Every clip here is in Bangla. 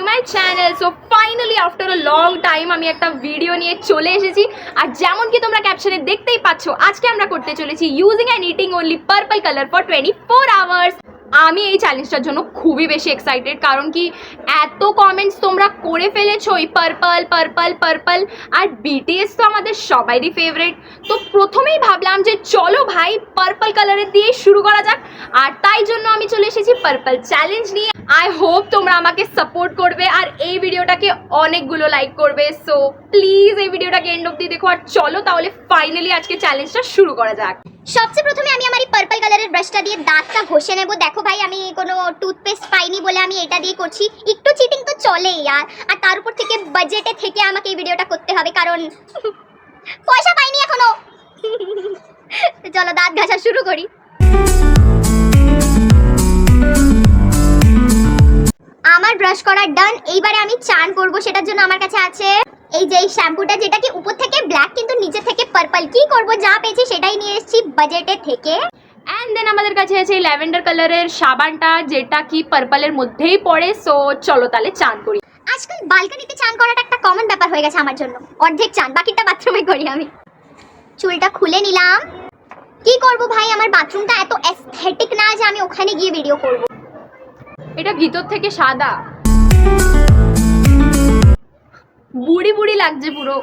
My channel. So finally after a long time আমি একটা ভিডিও নিয়ে চলে এসেছি। আর যেমন কি তোমরা ক্যাপশনে দেখতেই পাচ্ছ, আজকে আমরা করতে চলেছি using and eating only purple colour for 24 hours. আমি এই চ্যালেঞ্জটার জন্য খুবই বেশি এক্সাইটেড, কারণ কি এত কমেন্টস তোমরা করে ফেলেছো এই পার্পল পার্পল পার্পল, আর বিটিএস তো আমাদের সবারই ফেভারিট। তো প্রথমেই ভাবলাম যে চলো ভাই পার্পল কালারের দিয়ে শুরু করা যাক, আর তাই জন্য আমি চলে এসেছি পার্পল চ্যালেঞ্জ নিয়ে। আই হোপ তোমরা আমাকে সাপোর্ট করবে আর এই ভিডিওটাকে অনেকগুলো লাইক করবে। সো প্লিজ এই ভিডিওটাকে এন্ড অবধি দেখো। আর চলো তাহলে ফাইনালি আজকে চ্যালেঞ্জটা শুরু করা যাক। সবচেয়ে প্রথমে আমি আমার এই পার্পল কালারের ব্রাশটা দিয়ে দাঁতটা ঘষে নেব। দেখো ভাই, আমি কোনো টুথপেস্ট পাইনি বলে আমি এটা দিয়ে করছি। একটু চিটিং তো চলেই আর তার উপর থেকে বাজেটে থেকে আমাকে এই ভিডিওটা করতে হবে, কারণ পয়সা পাইনি এখনো। চলো দাঁত ঘষা শুরু করি। আমার ব্রাশ করা ডান। এইবারে আমি চান করব, সেটার জন্য আমার কাছে আছে এই যে শ্যাম্পুটা, যেটা কি উপর থেকে ব্ল্যাক কিন্তু নিচে থেকে পার্পল। কি করব, যা পেয়েছি সেটাই নিয়ে এসেছি বাজেটে থেকে। অ্যান্ড দেন আমাদের কাছে আছে ল্যাভেন্ডার কালারের সাবানটা, যেটা কি পার্পলের মধ্যেই পড়ে। সো চলো তাহলে চান করি। আজকাল বালকনিতে চান করাটা একটা কমন ব্যাপার হয়ে গেছে আমার জন্য। অর্ধেক চান, বাকিটা বাথরুমে করি আমি। চুলটা খুলে নিলাম। কি করব ভাই, আমার বাথরুমটা এত অ্যাস্থেটিক না যে আমি ওখানে গিয়ে ভিডিও করব। এটা ভিতর থেকে সাদা, বুড়ি বুড়ি লাগছে পুরো।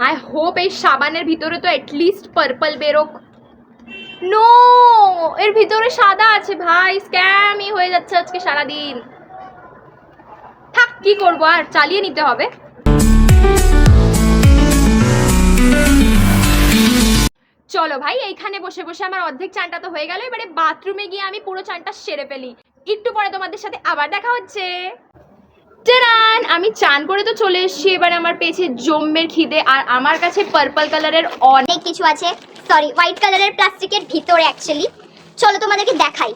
আই হোপ এই সাবানের ভিতরে তো অ্যাটলিস্ট পার্পল বেরোক। নো, এর ভিতরে সাদা আছে ভাই। স্ক্যামই হয়ে যাচ্ছে আজকে সারাদিন। থাক, কি করবো আর, চালিয়ে নিতে হবে। চলো ভাই, এইখানে বসে বসে আমার অর্ধেক চানটা তো হয়ে গেল। এবারে বাথরুমে গিয়ে আমি পুরো চানটা সেরে ফেলি। একটু পরে তোমাদের সাথে আবার দেখা হচ্ছে। টান, আমি চান করে তো চলে এসেছি। এবার আমার পেয়েছে জম্মের খিদে, আর আমার কাছে পার্পল কালারের অনেক কিছু আছে। সরি, হোয়াইট কালারের প্লাস্টিকের ভিতরে অ্যাকচুয়ালি। চলো তোমাদেরকে দেখাই।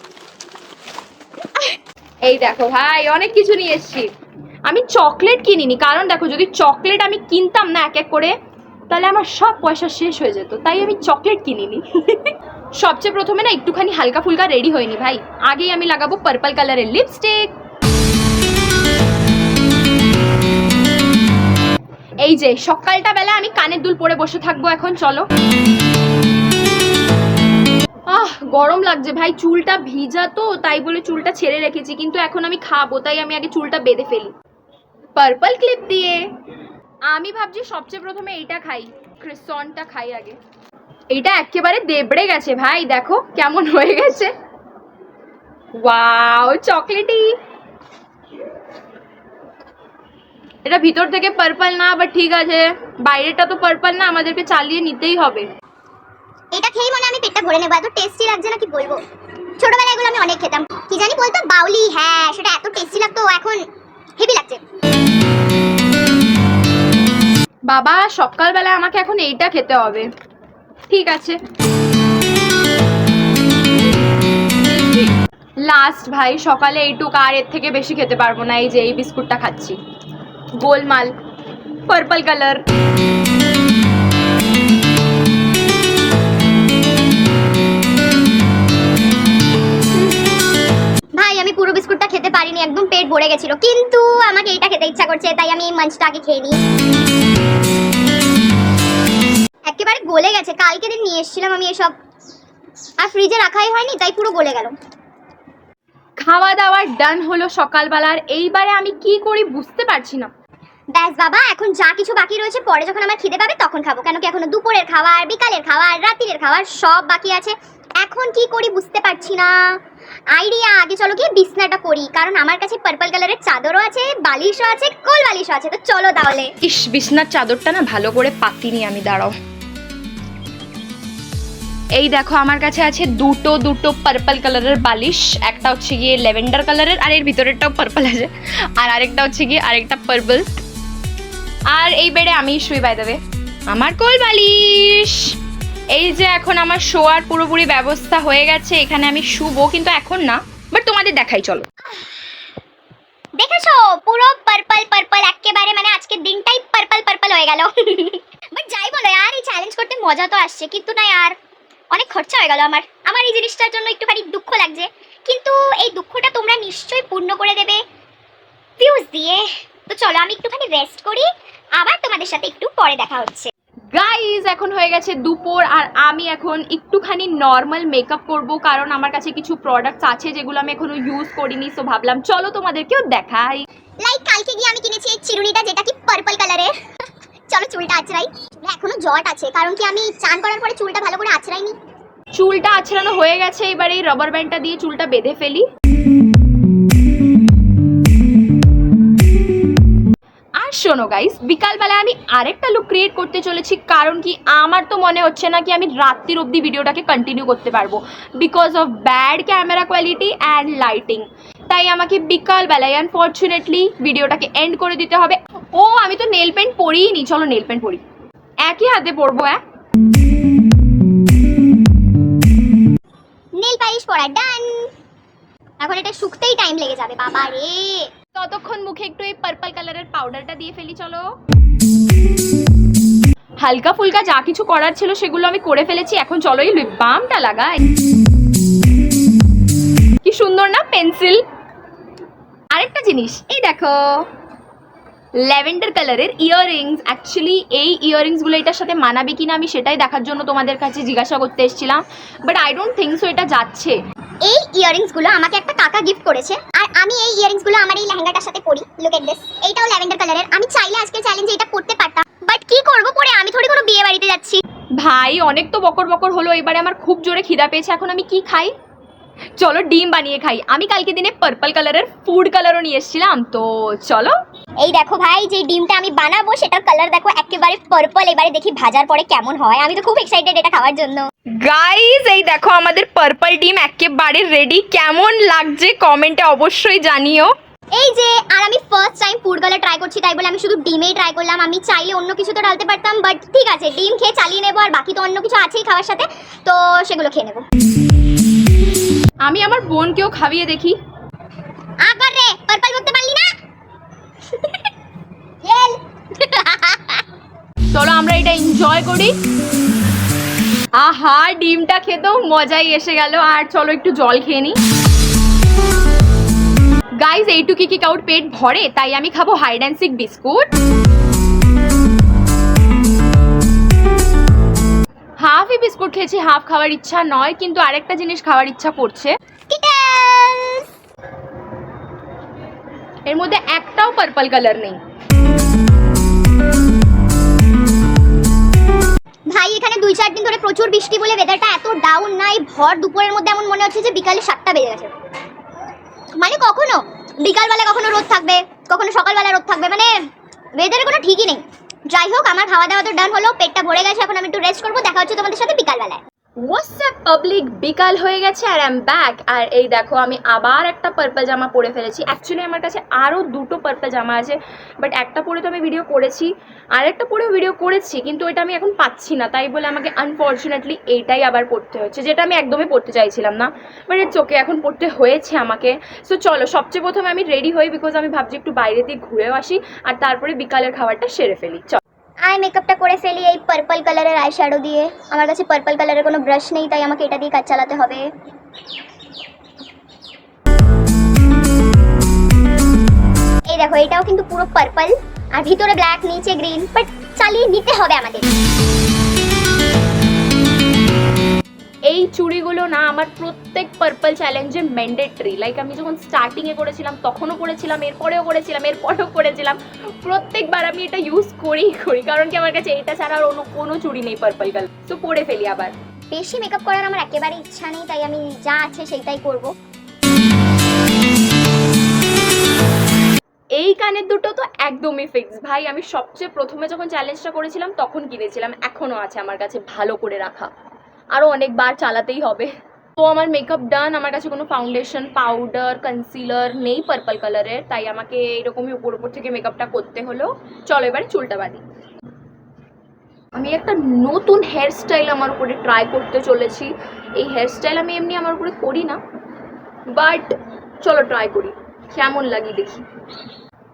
এই দেখো ভাই, অনেক কিছু নিয়ে এসেছি। আমি চকলেট কিনিনি, কারণ দেখো যদি চকলেট আমি কিনতাম না এক এক করে, তাহলে আমার সব পয়সা শেষ হয়ে যেত। তাই আমি চকলেট কিনিনি। সবচেয়ে প্রথমে না একটুখানি হালকা ফুলকা রেডি হয়নি ভাই। আগেই আমি লাগাবো পার্পল কালারের লিপস্টিক। এই যে সকালটা বেলা আমি কানের দুল পরে বসে থাকবো এখন। চলো। গরম লাগছে ভাই, চুলটা ভিজা তো, তাই বলে চুলটা ছেড়ে রেখেছি। কিন্তু এখন আমি খাবো, তাই আমি আগে চুলটা বেঁধে ফেলি পার্পল ক্লিপ দিয়ে। আমি ভাবছি সবচেয়ে প্রথমে এইটা খাই, ক্রিসনটা খাই আগে। এইটা একেবারে দেবড়ে গেছে ভাই, দেখো কেমন হয়ে গেছে। Wow, chocolatey. এটা ভিতর থেকে পার্পল না, বাট ঠিক আছে, বাইরেটা তো পার্পল না, আমাদেরকে চালিয়ে নিতেই হবে। এটা খেয়েই মনে আমি পেটটা ভরে নেবো। এত টেস্টি লাগছে না কি বলবো। ছোটবেলায় এগুলো আমি অনেক খেতাম। কি জানি বলতো, বাউলি। হ্যাঁ, সেটা এত টেস্টি লাগতো, এখন হেভি লাগছে। বাবা, সকালবেলা আমাকে এখন এইটা খেতে হবে। ঠিক আছে, লাস্ট ভাই, সকালে এইটুক, আর এর থেকে বেশি খেতে পারবো না। এই যে এই বিস্কুটটা খাচ্ছি, গোলমাল পার্পল কালার। ভাই, আমি পুরো বিস্কুটটা খেতে পারিনি, একদম পেট ভরে গেছিল। কিন্তু আমাকে এটা খেতে ইচ্ছা করছে, তাই আমি এই মাঞ্চটা আগে খেয়ে নিই। একেবারে গলে গেছে। কালকে দিন নিয়ে এসেছিলাম আমি এসব, আর ফ্রিজে রাখাই হয়নি, তাই পুরো গলে গেল। খাওয়া দাওয়া ডান হলো সকালবেলার। এইবারে আমি কি করি বুঝতে পারছি না। ব্যাস বাবা, এখন যা কিছু বাকি রয়েছে পরে যখন আমার খিদে পাবে তখন খাবো। কেন কি এখনো দুপুরের খাবার, বিকালের খাবার, রাতের খাবার সব বাকি আছে। এখন কি করি বুঝতে পারছি না। আইডিয়া, আগে চলো গিয়ে বিছনাটা করি, কারণ আমার কাছে পার্পল কালারের চাদরও আছে, বালিশও আছে, কোল বালিশও আছে। তো চলো তাহলে। ইস, বিছনার চাদরটা না ভালো করে পাতিনি আমি, দাঁড়াও। এই দেখো, আমার কাছে আছে দুটো পার্পল কালারের বালিশ। একটা হচ্ছে গিয়ে ল্যাভেন্ডার কালারের, আর এর ভিতরেরটাও পার্পল আছে, আর আরেকটা হচ্ছে গিয়ে আরেকটা পার্পল। আর এই বেডে আমি শুই, বাই দেবে আমার কোল বালিশ। এই যে এখন আমার শোয়ার পুরোপুরি ব্যবস্থা হয়ে গেছে, এখানে আমি শুবো, কিন্তু এখন না, বাট তোমাদের দেখাই চলো। দেখেছো, পুরো পার্পল পার্পল একেবারে, মানে আজকের দিনটাই পার্পল পার্পল হয়ে গেল। বাট যাই বলো यार, এই চ্যালেঞ্জ করতে মজা তো আসছে, কিন্তু না यार অনেক খরচা হয়ে গেল আমার এই জিনিসটার জন্য একটুখানি দুঃখ লাগছে। কিন্তু এই দুঃখটা তোমরা নিশ্চয়ই পূর্ণ করে দেবে ভিউজ দিয়ে। তো চলো আমি একটুখানি রেস্ট করি, আবার তোমাদের সাথে একটু পরে দেখা হচ্ছে। গাইজ এখন হয়ে গেছে দুপুর, আর আমি এখন একটুখানি নর্মাল মেকআপ করব, কারণ আমার কাছে কিছু প্রোডাক্টস আছে যেগুলো আমি এখনো ইউজ করিনি। সো ভাবলাম চলো তোমাদেরকেও দেখাই। লাইক কালকে গিয়ে আমি কিনেছি এই চিরুনিটা, যেটা কি পার্পল কালারের। চলো চুলটা আঁচড়াই। এখনো জট আছে, কারণ কি আমি চান করার পরে চুলটা ভালো করে আঁচড়াইনি। চুলটা আঁচড়ানো হয়ে গেছে, এবার এই রাবার ব্যান্ডটা দিয়ে চুলটা বেঁধে ফেলি। আর শোনো গাইস, বিকালবেলায় আমি আরেকটা লুক ক্রিয়েট করতে চলেছি, কারণ কি আমার তো মনে হচ্ছে না কি আমি রাত্রির অবধি ভিডিওটাকে কন্টিনিউ করতে পারবো, because of bad camera quality and lighting. তাই আমাকে বিকালবেলায় আনফর্চুনেটলি ভিডিওটাকে এন্ড করে দিতে হবে। ও আমি তো নেল পেন্ট পরিই নি, চলো নেল পেন্ট পরি, একই হাতে পরবো। নেল পালিশ পরা ডান। এখন এটা শুকতেই টাইম লেগে যাবে বাবা রে। ততক্ষণ মুখে একটু এই পার্পল কালারের পাউডারটা দিয়ে ফেলি। চলো, হালকা ফুলকা যা কিছু করার ছিল সেগুলো আমি করে ফেলেছি। এখন চলো এই লিপ বামটা লাগাই। কি সুন্দর না পেন্সিল। আরেকটা জিনিস, এই দেখো ল্যাভেন্ডার কালারের ইয়াররিংস। অ্যাকচুয়ালি এই ইয়াররিংসগুলো এটার সাথে মানাবে কিনা আমি সেটাই দেখার জন্য তোমাদের কাছে জিজ্ঞাসা করতে এসেছিলাম, but I don't think so এটা যাচ্ছে। এই ইয়াররিংসগুলো আমাকে একটা কাকা গিফট করেছে, আর আমি এই ইয়াররিংসগুলো আমার এই লেহেঙ্গাটার সাথে পরি। লুক এট দিস, এইটাও ল্যাভেন্ডার কালারের। আমি চাইলে আজকের চ্যালেঞ্জে এটা পরতে পারতাম, বাট কি করব পরে, আমি থোড়ি কোনো বিয়ে বাড়িতে যাচ্ছি। ভাই অনেক তো বকর বকর হলো, এবারে আমার খুব জোরে খিদা পেয়েছে। এখন আমি কি খাই? চলো ডিম বানিয়ে খাই। আমি কালকে দিনে পার্পল কালারের ফুড কালারও নিয়ে এসেছিলাম, তো চলো। এই দেখো ভাই, যে ডিমটা আমি বানাবো সেটার কালার দেখো একেবারে পার্পল। এবারে দেখি ভাজার পরে কেমন হয়, আমি তো খুব এক্সাইটেড এটা খাওয়ার জন্য। গাইস এই দেখো আমাদের পার্পল ডিম একেবারে রেডি। কেমন লাগছে কমেন্টে অবশ্যই জানিও। এই যে, আর আমি first time food colour try করছি, তাই বলে আমি শুধু ডিমেই ট্রাই করলাম। আমি চাইলে অন্য কিছু তো ডালতে পারতাম, বাট ঠিক আছে, ডিম খেয়ে চালিয়ে নেবো। আর বাকি তো অন্য কিছু আছেই খাওয়ার সাথে, তো সেগুলো খেয়ে নেবো। আমি আমার বোনকেও খাইয়ে দেখি। আবার রে, পার্পল করতে পারলি না। এল। চলো আমরা এটা এনজয় করি। আহা, ডিমটা খেতেও মজাই এসে গেল। আর চলো একটু জল খেয়ে নিই। গাইজ এইটুকি কি কাউর পেট ভরে? তাই আমি খাবো হাইড অ্যান্ড সিক বিস্কুট। হাফই বিস্কুট খেয়েছি, হাফ খাওয়ার ইচ্ছা নয়, কিন্তু আরেকটা জিনিস খাওয়ার ইচ্ছা করছে। এর মধ্যে একটাও পার্পল কালার নেই। ভাই এখানে 2-4 দিন ধরে প্রচুর বৃষ্টি বলে ওয়েদারটা এত ডাউন নাই। ভর দুপুরের মধ্যে এমন মনে হচ্ছে যে বিকালে 7টা বেজে গেছে। মানে কখনো বিকালবেলা কখনো রোদ থাকবে, কখনো সকালবেলা রোদ থাকবে, মানে ওয়েদারের কোনো ঠিকই নেই। যাই হোক, আমার খাওয়া দাওয়া তো ডান হলো, পেটটা ভরে গেছে, এখন আমি একটু রেস্ট করবো। দেখা হচ্ছে তোমাদের সাথে বিকালবেলায়। হোয়াটসঅ্যাপ পাবলিক, বিকাল হয়ে গেছে আর আই এম ব্যাক। আর এই দেখো আমি আবার একটা পার্পল জামা পরে ফেলেছি। অ্যাকচুয়ালি আমার কাছে আরও দুটো পার্পল জামা আছে, বাট একটা পরে তো আমি ভিডিও করেছি, আর একটা পরেও ভিডিও করেছি, কিন্তু এটা আমি এখন পাচ্ছি না। তাই বলে আমাকে আনফর্চুনেটলি এইটাই আবার পরতে হচ্ছে, যেটা আমি একদমই পরতে চাইছিলাম না, বাট এর চোখে এখন পরতে হয়েছে আমাকে। সো চলো সবচেয়ে প্রথমে আমি রেডি হই, বিকজ আমি ভাবছি একটু বাইরে দিয়ে ঘুরেও আসি, আর তারপরে বিকালের খাবারটা সেরে ফেলি। চলো আই মেকআপটা করে ফেলি এই পার্পল কালারের আই শ্যাডো দিয়ে। আমার কাছে পার্পল কালারের কোনো ব্রাশ নেই, তাই আমাকে এটা দিয়ে কাজ চালাতে হবে। এই দেখো, এটাও কিন্তু পুরো পার্পল, আর ভিতরে ব্ল্যাক, নিচে গ্রিন, বাট চালিয়ে নিতে হবে আমাদের। এই চুড়িগুলো না আমার প্রত্যেক পার্পল চ্যালেঞ্জে ম্যান্ডেটরি। লাইক আমি যখন স্টার্টিংয়ে করেছিলাম তখনও করেছিলাম, এরপরেও করেছিলাম। প্রত্যেকবার আমি এটা ইউজ করি, কারণ কি আমার কাছে এটা ছাড়া আর অন্য কোনো চুড়ি নেই পার্পল কালার। তো পরে ফেলি আবার। বেশি মেকআপ করার আমার একেবারে ইচ্ছা নেই, তাই আমি যা আছে সেইটাই করব। এই কানের দুটো তো একদমই ফিক্স ভাই। আমি সবচেয়ে প্রথমে যখন চ্যালেঞ্জটা করেছিলাম তখন কিনেছিলাম, এখনও আছে আমার কাছে ভালো করে রাখা, আরও অনেকবার চালাতেই হবে। তো আমার মেকআপ ডান। আমার কাছে কোনো ফাউন্ডেশন, পাউডার, কনসিলার নেই পার্পল কালারের, তাই আমাকে এরকমই উপর থেকে মেকআপটা করতে হলো। চলো এবারে চুলটা বাঁধি। আমি একটা নতুন হেয়ারস্টাইল আমার উপরে ট্রাই করতে চলেছি। এই হেয়ারস্টাইল আমি এমনি আমার উপরে করি না, বাট চলো ট্রাই করি কেমন লাগে দেখি।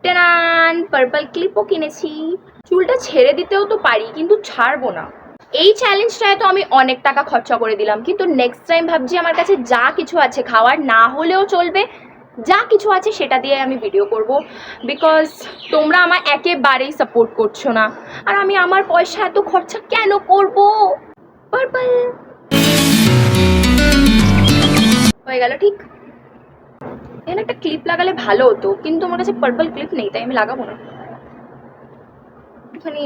টান, পার্পল ক্লিপও কিনেছি। চুলটা ছেড়ে দিতেও তো পারি, কিন্তু ছাড়বো না। এই চ্যালেঞ্জটায় তো আমি অনেক টাকা খরচা করে দিলাম, কিন্তু নেক্সট টাইম ভাবছি আমার কাছে যা কিছু আছে, খাওয়ার না হলেও চলবে, যা কিছু আছে সেটা দিয়ে আমি ভিডিও করব, বিকজ তোমরা আমার একেবারেই সাপোর্ট করছো না, আর আমি আমার পয়সা এত খরচা কেন করব। পার্পল হয়ে গেল ঠিক। এখানে একটা ক্লিপ লাগালে ভালো হতো, কিন্তু আমার কাছে পার্পল ক্লিপ নেই, তাই আমি লাগাবো না। একটুখানি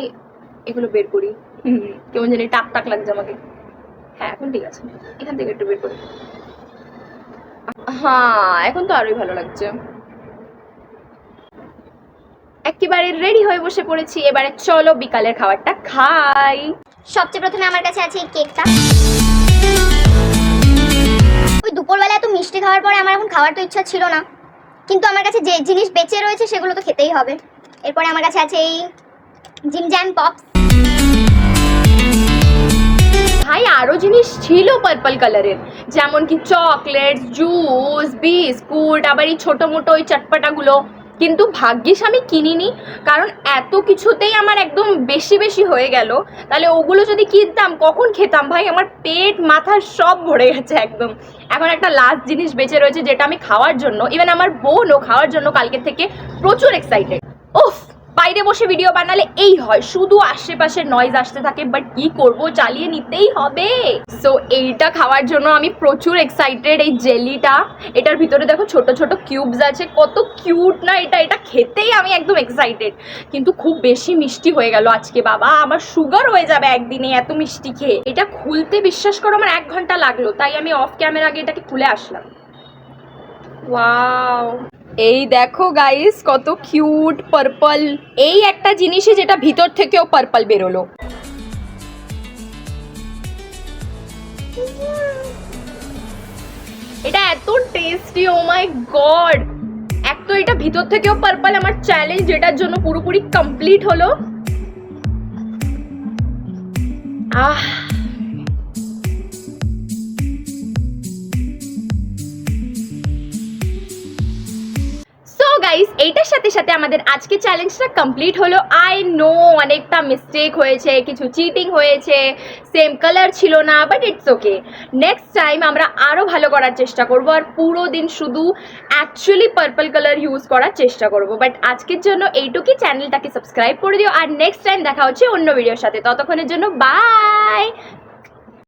এগুলো বের করি। কেমন জানি টাক টাক লাগছে আমাকে। হ্যাঁ এখন ঠিক আছে, এখান থেকে একটু বের করি। হ্যাঁ এখন তো আরোই ভালো লাগছে। একেবারে রেডি হয়ে বসে পড়েছি, এবারে চলো বিকালের খাবারটা খাই। সবচেয়ে প্রথমে আমার কাছে আছে এই কেকটা। ওই দুপুরবেলা এত মিষ্টি খাওয়ার পরে আমার এখন খাওয়ার তো ইচ্ছা ছিল না, কিন্তু আমার কাছে যে জিনিস বেঁচে রয়েছে সেগুলো তো খেতেই হবে। এরপরে আমার কাছে আছে এই জিম জ্যাম পপস। ভাই আরো জিনিস ছিল পার্পল কালারের, যেমন কি চকলেট, জুস, বিস্কুট, আবার এই ছোট মোটো ওই চটপটাগুলো, কিন্তু ভাগ্যিস আমি কিনিনি, কারণ এত কিছুতেই আমার একদম বেশি বেশি হয়ে গেল। তাহলে ওগুলো যদি কিনতাম কখন খেতাম ভাই, আমার পেট মাথা সব ভরে গেছে একদম। এখন একটা লাস্ট জিনিস বেঁচে রয়েছে যেটা আমি খাওয়ার জন্য, ইভেন আমার বোনও খাওয়ার জন্য কালকে থেকে প্রচুর এক্সাইটেড। উফ, বাইরে বসে ভিডিও বানালে এই হয়, শুধু আশেপাশে নয়েজ আসতে থাকে, বাট কি করব, চালিয়ে নিতেই হবে। সো এইটা খাওয়ার জন্য আমি প্রচুর এক্সাইটেড। এই জেলিটা, এটার ভিতরে দেখো ছোট ছোট কিউবস আছে, কত কিউট না এটা, এটা খেতেই আমি একদম এক্সাইটেড। কিন্তু খুব বেশি মিষ্টি হয়ে গেল আজকে, বাবা আমার সুগার হয়ে যাবে একদিনে এত মিষ্টি খেয়ে। এটা খুলতে বিশ্বাস করো আমার 1 ঘন্টা লাগলো, তাই আমি অফ ক্যামেরা আগে এটাকে খুলে আসলাম। ওয়াও, এই দেখো গাইস কত কিউট পার্পল। এই একটা জিনিসই যেটা ভিতর থেকেও পার্পল বেরোলো। এটা এত টেস্টি, ও মাই গড। এক তো এটা ভিতর থেকেও পার্পল, আমার চ্যালেঞ্জ এটার জন্য পুরোপুরি কমপ্লিট হলো। আহ, গাইস এইটার সাথে সাথে আমাদের আজকে চ্যালেঞ্জটা কমপ্লিট হলো। আই নো অনেকটা মিস্টেক হয়েছে, কিছু চিটিং হয়েছে, সেম কালার ছিল না, but it's okay. Next time আমরা আরও ভালো করার চেষ্টা করব, আর পুরো দিন শুধু অ্যাকচুয়ালি পার্পল কালার ইউজ করার চেষ্টা করব। বাট আজকের জন্য এইটুকুই, চ্যানেলটাকে সাবস্ক্রাইব করে দিও, আর নেক্সট টাইম দেখা হচ্ছে অন্য ভিডিওর সাথে। ততক্ষণের জন্য বাই।